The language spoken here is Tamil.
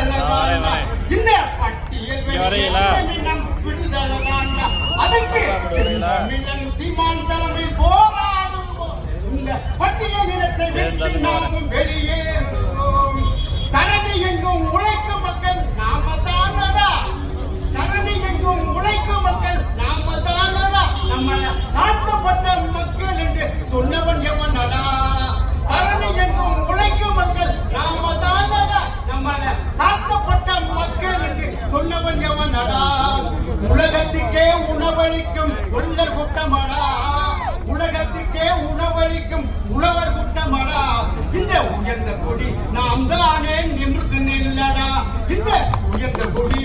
விடுதலைதான் இந்த பட்டியல் நம் விடுதலைதான் அதற்கு தமிழன் சீமான் தலைமை போராடுவோம் இந்த பட்டியல் இனத்தை விட்டு நாமும் வெளியேறுவோம் தரணி எங்கும் உழைக்கும் மக்கள் நாம தானடா தரணி எங்கும் உழைக்கும் மக்கள் நாம தானடா நம்மள தாழ்த்தப்பட்ட மக்கள் என்று சொன்னவன் எவனடா தரணி எங்கும் உழைக்கும் மக்கள் நாம தானடா நம்மள தாழ்த்தப்பட்ட மக்கள் என்று சொன்னவன் எவனடா உலகத்துக்கே உணவளிக்கும் உள்ளர் கூட்டமடா உலகத்துக்கே உணவளிக்கும் உழவர் கூட்டமடா இந்த உயர்ந்த கொடி நாம் தானே நிமிர்ந்து நில்லடா இந்த உயர்ந்த கொடி